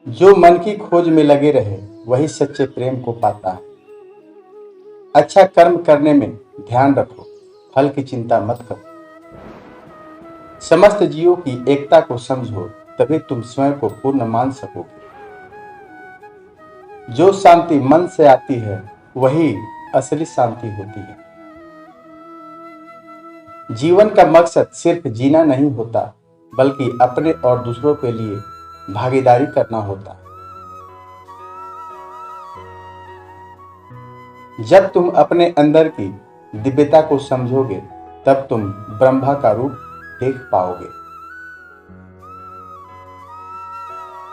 जो मन की खोज में लगे रहे वही सच्चे प्रेम को पाता है। अच्छा कर्म करने में ध्यान रखो, फल की चिंता मत करो। समस्त जीवों की एकता को समझो, तभी तुम स्वयं को पूर्ण मान सकोगे। जो शांति मन से आती है वही असली शांति होती है। जीवन का मकसद सिर्फ जीना नहीं होता, बल्कि अपने और दूसरों के लिए भागीदारी करना होता है। जब तुम अपने अंदर की दिव्यता को समझोगे, तब तुम ब्रह्मा का रूप देख पाओगे।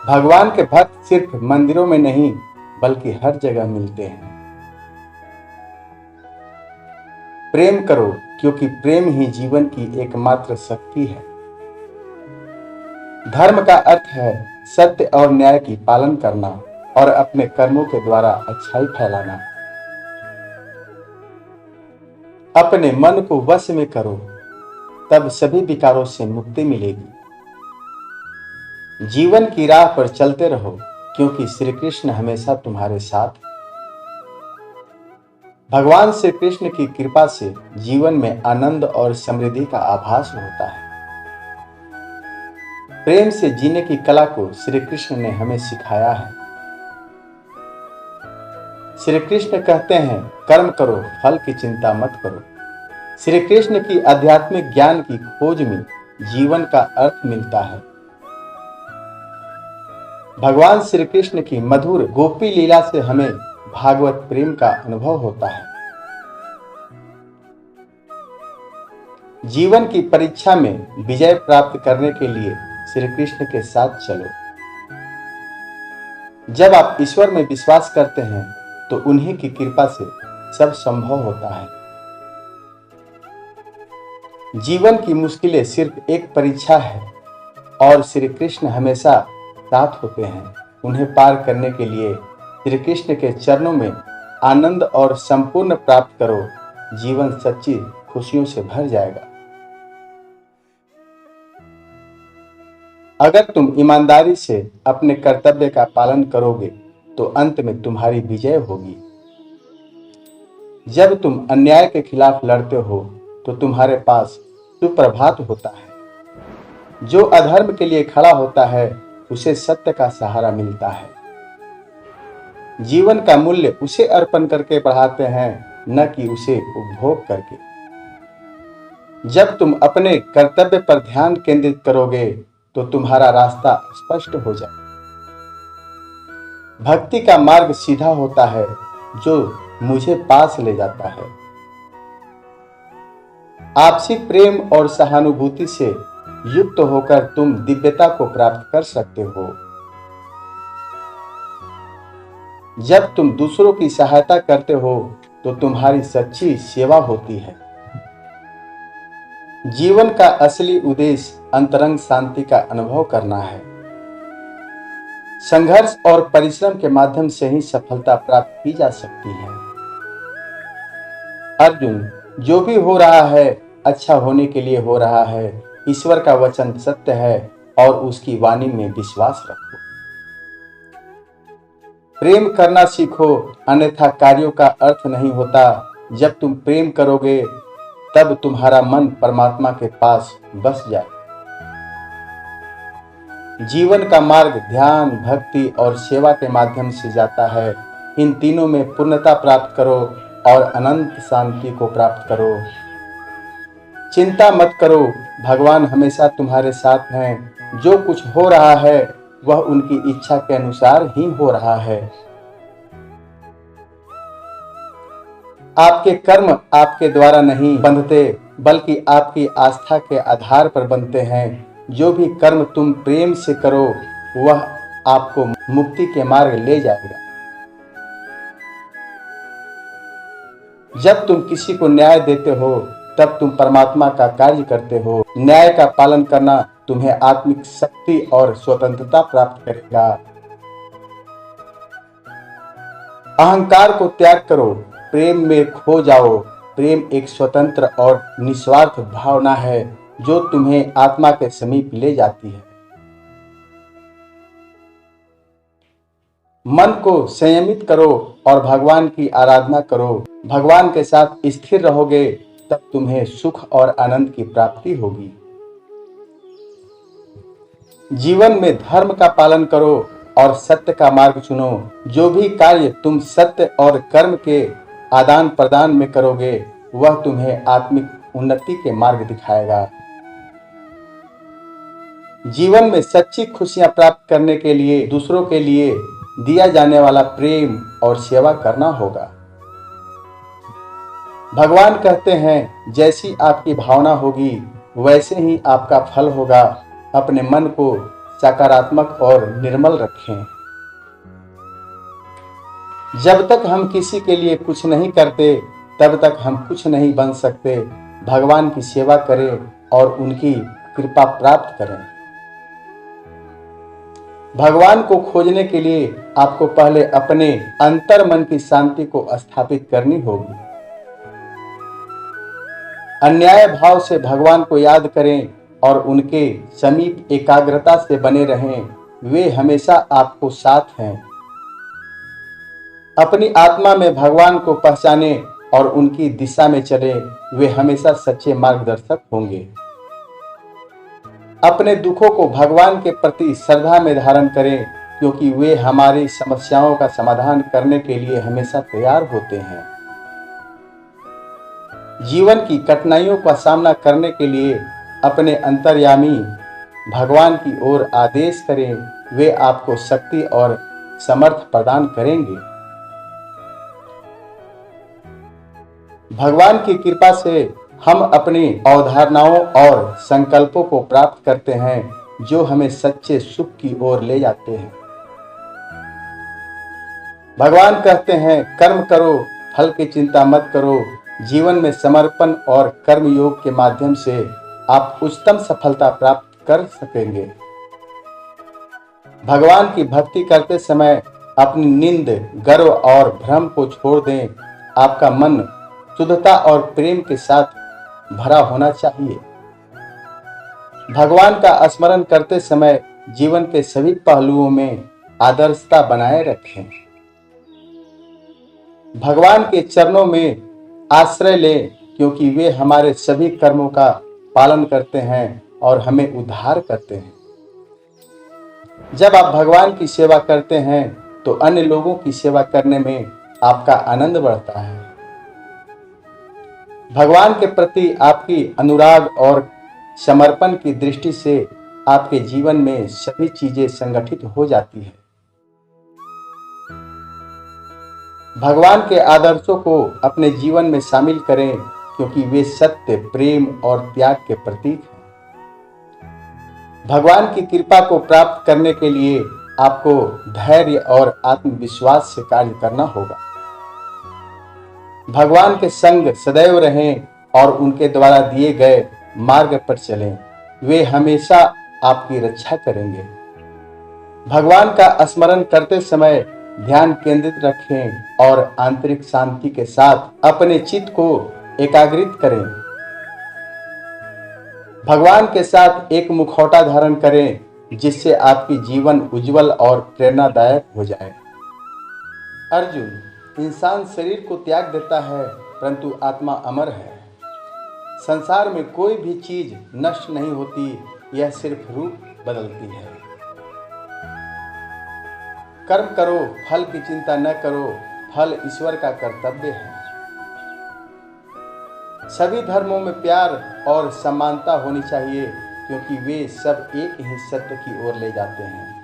भगवान के भक्त सिर्फ मंदिरों में नहीं, बल्कि हर जगह मिलते हैं। प्रेम करो, क्योंकि प्रेम ही जीवन की एकमात्र शक्ति है। धर्म का अर्थ है सत्य और न्याय की पालन करना और अपने कर्मों के द्वारा अच्छाई फैलाना। अपने मन को वश में करो, तब सभी विकारों से मुक्ति मिलेगी। जीवन की राह पर चलते रहो, क्योंकि श्री कृष्ण हमेशा तुम्हारे साथ हैं। भगवान श्री कृष्ण की कृपा से जीवन में आनंद और समृद्धि का आभास होता है। प्रेम से जीने की कला को श्री कृष्ण ने हमें सिखाया है। श्री कृष्ण कहते हैं, कर्म करो, फल की चिंता मत करो। श्री कृष्ण की आध्यात्मिक ज्ञान की खोज में जीवन का अर्थ मिलता है। भगवान श्री कृष्ण की मधुर गोपी लीला से हमें भागवत प्रेम का अनुभव होता है। जीवन की परीक्षा में विजय प्राप्त करने के लिए श्री कृष्ण के साथ चलो। जब आप ईश्वर में विश्वास करते हैं, तो उन्हीं की कृपा से सब संभव होता है। जीवन की मुश्किलें सिर्फ एक परीक्षा है और श्री कृष्ण हमेशा साथ होते हैं। उन्हें पार करने के लिए श्री कृष्ण के चरणों में आनंद और संपूर्ण प्राप्त करो। जीवन सच्ची खुशियों से भर जाएगा। अगर तुम ईमानदारी से अपने कर्तव्य का पालन करोगे, तो अंत में तुम्हारी विजय होगी। जब तुम अन्याय के खिलाफ लड़ते हो, तो तुम्हारे पास सुप्रभात होता है। जो अधर्म के लिए खड़ा होता है, उसे सत्य का सहारा मिलता है। जीवन का मूल्य उसे अर्पण करके बढ़ाते हैं, न कि उसे उपभोग करके। जब तुम अपने कर्तव्य पर ध्यान केंद्रित करोगे, तो तुम्हारा रास्ता स्पष्ट हो जाए। भक्ति का मार्ग सीधा होता है, जो मुझे पास ले जाता है। आपसी प्रेम और सहानुभूति से युक्त होकर तुम दिव्यता को प्राप्त कर सकते हो। जब तुम दूसरों की सहायता करते हो, तो तुम्हारी सच्ची सेवा होती है। जीवन का असली उद्देश्य अंतरंग शांति का अनुभव करना है। संघर्ष और परिश्रम के माध्यम से ही सफलता प्राप्त की जा सकती है। अर्जुन, जो भी हो रहा है अच्छा होने के लिए हो रहा है। ईश्वर का वचन सत्य है और उसकी वाणी में विश्वास रखो। प्रेम करना सीखो, अन्यथा कार्यों का अर्थ नहीं होता। जब तुम प्रेम करोगे, तब तुम्हारा मन परमात्मा के पास बस जाए। जीवन का मार्ग ध्यान, भक्ति और सेवा के माध्यम से जाता है। इन तीनों में पूर्णता प्राप्त करो और अनंत शांति को प्राप्त करो। चिंता मत करो, भगवान हमेशा तुम्हारे साथ हैं। जो कुछ हो रहा है, वह उनकी इच्छा के अनुसार ही हो रहा है। आपके कर्म आपके द्वारा नहीं बंधते, बल्कि आपकी आस्था के आधार पर बनते हैं। जो भी कर्म तुम प्रेम से करो, वह आपको मुक्ति के मार्ग ले जाएगा। जब तुम किसी को न्याय देते हो, तब तुम परमात्मा का कार्य करते हो। न्याय का पालन करना तुम्हें आत्मिक शक्ति और स्वतंत्रता प्राप्त करेगा। अहंकार को त्याग करो, प्रेम में खो जाओ। प्रेम एक स्वतंत्र और निस्वार्थ भावना है, जो तुम्हें आत्मा के समीप ले जाती है। मन को संयमित करो और भगवान की आराधना करो। भगवान के साथ स्थिर रहोगे तब तुम्हें सुख और आनंद की प्राप्ति होगी। जीवन में धर्म का पालन करो और सत्य का मार्ग चुनो। जो भी कार्य तुम सत्य और कर्म के आदान प्रदान में करोगे वह तुम्हें आत्मिक उन्नति के मार्ग दिखाएगा। जीवन में सच्ची खुशियां प्राप्त करने के लिए दूसरों के लिए दिया जाने वाला प्रेम और सेवा करना होगा। भगवान कहते हैं जैसी आपकी भावना होगी वैसे ही आपका फल होगा। अपने मन को सकारात्मक और निर्मल रखें। जब तक हम किसी के लिए कुछ नहीं करते तब तक हम कुछ नहीं बन सकते। भगवान की सेवा करें और उनकी कृपा प्राप्त करें। भगवान को खोजने के लिए आपको पहले अपने अंतर मन की शांति को स्थापित करनी होगी। अन्याय भाव से भगवान को याद करें और उनके समीप एकाग्रता से बने रहें। वे हमेशा आपको साथ हैं। अपनी आत्मा में भगवान को पहचाने और उनकी दिशा में चले। वे हमेशा सच्चे मार्गदर्शक होंगे। अपने दुखों को भगवान के प्रति श्रद्धा में धारण करें क्योंकि वे हमारी समस्याओं का समाधान करने के लिए हमेशा तैयार होते हैं। जीवन की कठिनाइयों का सामना करने के लिए अपने अंतर्यामी भगवान की ओर आदेश करें। वे आपको शक्ति और समर्थ प्रदान करेंगे। भगवान की कृपा से हम अपनी अवधारणाओं और संकल्पों को प्राप्त करते हैं जो हमें सच्चे सुख की ओर ले जाते हैं। भगवान कहते हैं कर्म करो, फल की चिंता मत करो। जीवन में समर्पण और कर्म योग के माध्यम से आप उच्चतम सफलता प्राप्त कर सकेंगे। भगवान की भक्ति करते समय अपनी नींद, गर्व और भ्रम को छोड़ दें। आपका मन शुद्धता और प्रेम के साथ भरा होना चाहिए। भगवान का स्मरण करते समय जीवन के सभी पहलुओं में आदर्शता बनाए रखें। भगवान के चरणों में आश्रय लें क्योंकि वे हमारे सभी कर्मों का पालन करते हैं और हमें उद्धार करते हैं। जब आप भगवान की सेवा करते हैं तो अन्य लोगों की सेवा करने में आपका आनंद बढ़ता है। भगवान के प्रति आपकी अनुराग और समर्पण की दृष्टि से आपके जीवन में सभी चीजें संगठित हो जाती है। भगवान के आदर्शों को अपने जीवन में शामिल करें क्योंकि वे सत्य, प्रेम और त्याग के प्रतीक हैं। भगवान की कृपा को प्राप्त करने के लिए आपको धैर्य और आत्मविश्वास से कार्य करना होगा। भगवान के संग सदैव रहें और उनके द्वारा दिए गए मार्ग पर चलें। वे हमेशा आपकी रक्षा करेंगे। भगवान का स्मरण करते समय ध्यान केंद्रित रखें और आंतरिक शांति के साथ अपने चित्त को एकाग्रित करें। भगवान के साथ एक मुखौटा धारण करें जिससे आपकी जीवन उज्जवल और प्रेरणादायक हो जाए। अर्जुन, इंसान शरीर को त्याग देता है परंतु आत्मा अमर है। संसार में कोई भी चीज नष्ट नहीं होती, यह सिर्फ रूप बदलती है। कर्म करो, फल की चिंता न करो, फल ईश्वर का कर्तव्य है। सभी धर्मों में प्यार और समानता होनी चाहिए क्योंकि वे सब एक ही सत्य की ओर ले जाते हैं।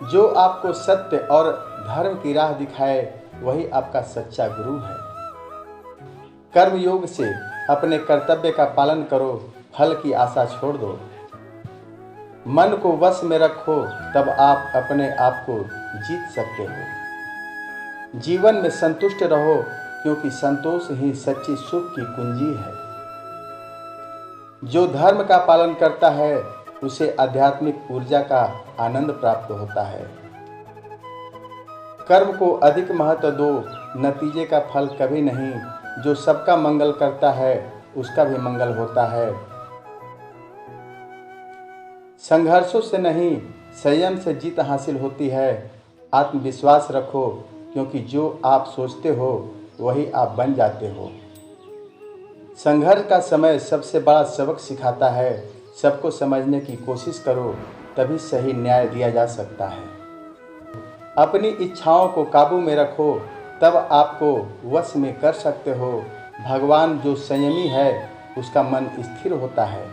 जो आपको सत्य और धर्म की राह दिखाए वही आपका सच्चा गुरु है। कर्म योग से अपने कर्तव्य का पालन करो, फल की आशा छोड़ दो। मन को वश में रखो, तब आप अपने आप को जीत सकते हो। जीवन में संतुष्ट रहो क्योंकि संतोष ही सच्ची सुख की कुंजी है। जो धर्म का पालन करता है उसे आध्यात्मिक ऊर्जा का आनंद प्राप्त होता है। कर्म को अधिक महत्व दो, नतीजे का फल कभी नहीं। जो सबका मंगल करता है उसका भी मंगल होता है। संघर्षों से नहीं, संयम से जीत हासिल होती है। आत्मविश्वास रखो, क्योंकि जो आप सोचते हो वही आप बन जाते हो। संघर्ष का समय सबसे बड़ा सबक सिखाता है। सबको समझने की कोशिश करो, तभी सही न्याय दिया जा सकता है। अपनी इच्छाओं को काबू में रखो, तब आपको वश में कर सकते हो। भगवान जो संयमी है उसका मन स्थिर होता है।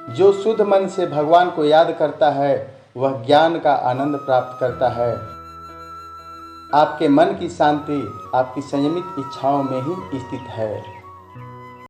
जो शुद्ध मन से भगवान को याद करता है वह ज्ञान का आनंद प्राप्त करता है। आपके मन की शांति आपकी संयमित इच्छाओं में ही स्थित है।